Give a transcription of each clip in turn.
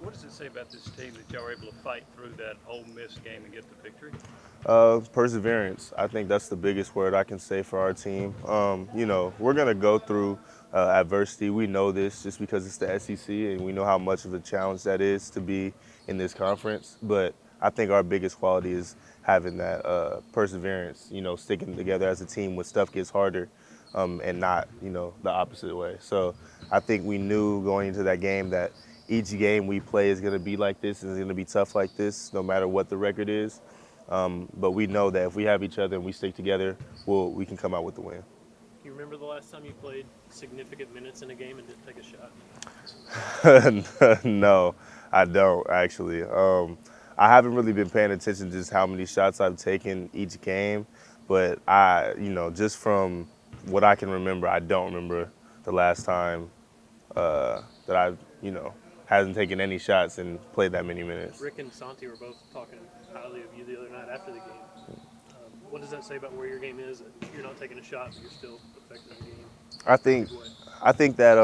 What does it say about this team that y'all were able to fight through that Ole Miss game and get the victory? Perseverance. I think that's the biggest word I can say for our team. We're going to go through adversity. We know this just because it's the SEC and we know how much of a challenge that is to be in this conference. But I think our biggest quality is having that perseverance, sticking together as a team when stuff gets harder and not, the opposite way. So I think we knew going into that game that each game we play is going to be like this, is going to be tough like this, no matter what the record is. But we know that if we have each other and we stick together, we can come out with the win. Do you remember the last time you played significant minutes in a game and didn't take a shot? No, I don't actually. I haven't really been paying attention to just how many shots I've taken each game, but just from what I can remember, I don't remember the last time that I, hasn't taken any shots and played that many minutes. Rick and Santi were both talking highly of you the other night after the game. What does that say about where your game is? That you're not taking a shot, but you're still affecting the game I in a think big way. I think that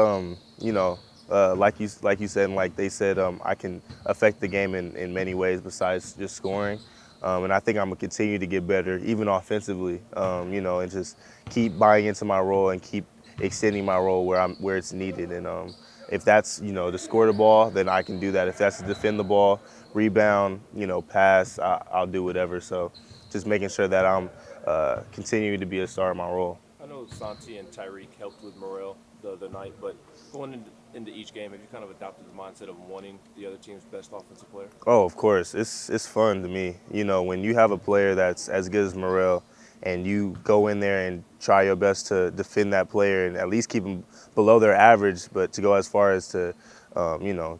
like you said and like they said, I can affect the game in many ways besides just scoring. And I think I'm gonna continue to get better, even offensively. And just keep buying into my role and keep extending my role where it's needed. And if that's to score the ball, then I can do that. If that's to defend the ball, rebound, pass, I'll do whatever. So just making sure that I'm continuing to be a star in my role. I know Santi and Tyreek helped with morale the other night, but going into each game, have you kind of adopted the mindset of wanting the other team's best offensive player? Oh, of course. It's fun to me. When you have a player that's as good as Morel and you go in there and try your best to defend that player and at least keep them below their average, but to go as far as to,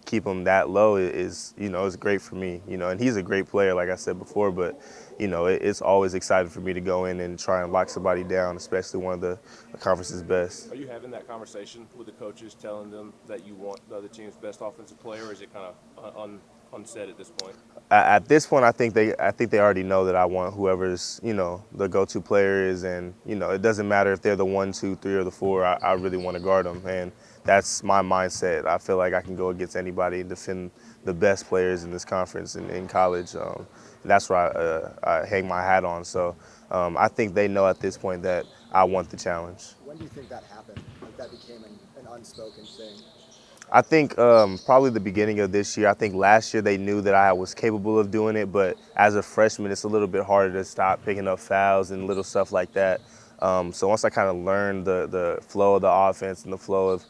keep them that low is great for me. And he's a great player, like I said before, but, it's always exciting for me to go in and try and lock somebody down, especially one of the conference's best. Are you having that conversation with the coaches, telling them that you want the other team's best offensive player, or is it kind of unsaid at this point? At this point, I think they already know that I want whoever's the go-to player is, and it doesn't matter if they're the 1, 2, 3, or the 4. I really want to guard them, and that's my mindset. I feel like I can go against anybody and defend the best players in this conference and in college. That's where I hang my hat on. So I think they know at this point that I want the challenge. When do you think that happened? Like that became an unspoken thing? I think probably the beginning of this year. I think last year they knew that I was capable of doing it, but as a freshman, it's a little bit harder to stop picking up fouls and little stuff like that. So once I kind of learned the flow of the offense and the flow of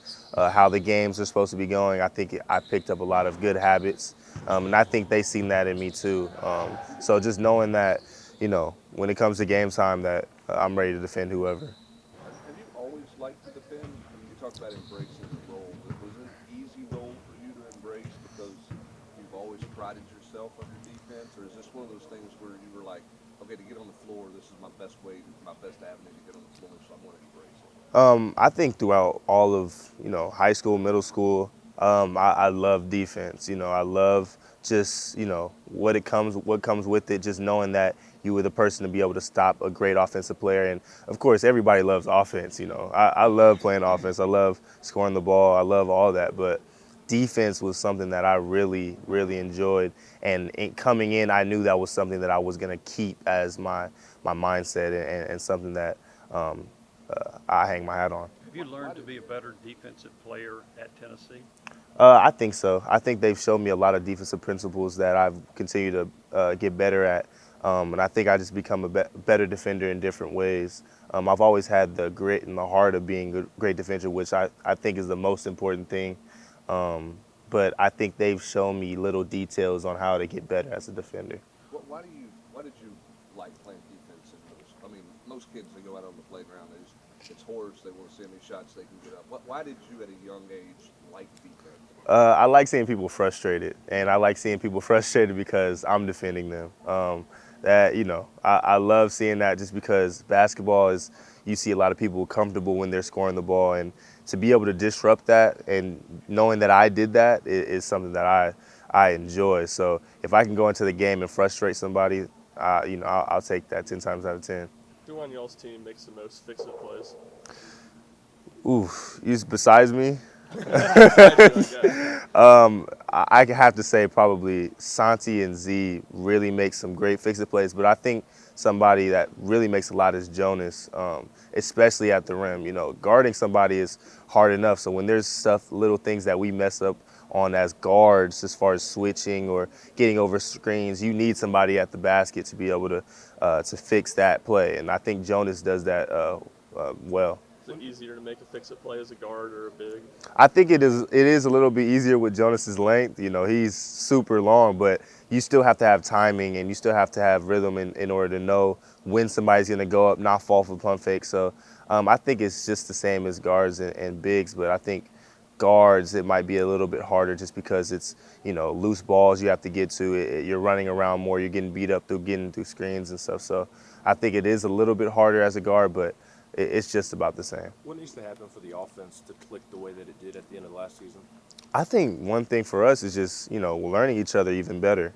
how the games are supposed to be going, I think I picked up a lot of good habits, and I think they seen that in me too. So just knowing that, when it comes to game time, that I'm ready to defend whoever. Have you always liked to defend? I mean, you talked about embracing the role, but was it an easy role for you to embrace because you've always prided yourself on your defense, or is this one of those things where you were like, okay, to get on the floor, this is my best way, my best avenue to get on the floor, so I'm going to embrace it? I think throughout all of high school, middle school, I love defense. I love just what comes with it. Just knowing that you were the person to be able to stop a great offensive player, and of course everybody loves offense. I love playing offense. I love scoring the ball. I love all that, but defense was something that I really, really enjoyed. And coming in, I knew that was something that I was going to keep as my mindset and something that I hang my hat on. Have you learned to be a better defensive player at Tennessee? I think so. I think they've shown me a lot of defensive principles that I've continued to get better at. And I think I just become a better defender in different ways. I've always had the grit and the heart of being a great defender, which I think is the most important thing. But I think they've shown me little details on how to get better as a defender. Why did you like playing defense in middle school? I mean, most kids, they go out on the playground, it's hordes, they want to see how many shots they can get up. Why did you at a young age like defense? I like seeing people frustrated, and I like seeing people frustrated because I'm defending them. I love seeing that just because basketball is, you see a lot of people comfortable when they're scoring the ball, and to be able to disrupt that and knowing that I did that is something that I enjoy. So if I can go into the game and frustrate somebody, I'll take that 10 times out of 10. Who on y'all's team makes the most fix-it plays? Ooh, besides me, I have to say probably Santi and Z really make some great fix-it plays, but I think somebody that really makes a lot is Jonas, especially at the rim. You know, guarding somebody is hard enough, so when there's stuff, little things that we mess up on as guards, as far as switching or getting over screens, you need somebody at the basket to be able to fix that play, and I think Jonas does that well. Is it easier to make a fix-it play as a guard or a big? I think it is. It is a little bit easier with Jonas's length. You know, he's super long, but you still have to have timing and you still have to have rhythm in order to know when somebody's going to go up, not fall for pump fake. So I think it's just the same as guards and bigs, but I think guards it might be a little bit harder just because it's loose balls you have to get to. You're running around more. You're getting beat up through getting through screens and stuff. So I think it is a little bit harder as a guard, but it's just about the same. What needs to happen for the offense to click the way that it did at the end of last season? I think one thing for us is just, learning each other even better.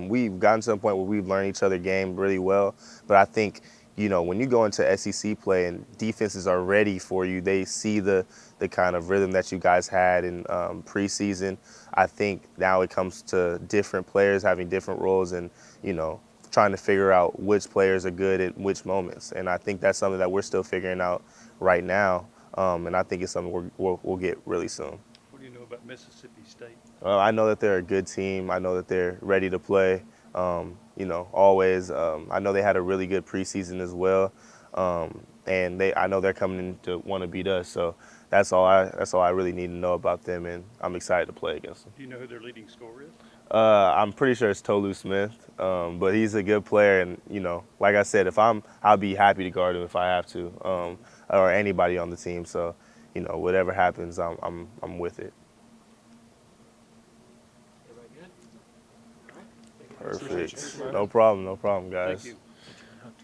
We've gotten to a point where we've learned each other game really well, but I think, when you go into SEC play and defenses are ready for you, they see the kind of rhythm that you guys had in preseason. I think now it comes to different players having different roles and, trying to figure out which players are good at which moments. And I think that's something that we're still figuring out right now. And I think it's something we'll get really soon. What do you know about Mississippi State? I know that they're a good team. I know that they're ready to play. Always. I know they had a really good preseason as well. And I know they're coming in to want to beat us. So that's all I really need to know about them. And I'm excited to play against them. Do you know who their leading scorer is? I'm pretty sure it's Tolu Smith, but he's a good player, and like I said, I'll be happy to guard him if I have to, or anybody on the team. So, whatever happens, I'm with it. Everybody good? All right. Thank you. Perfect. No problem, guys. Thank you.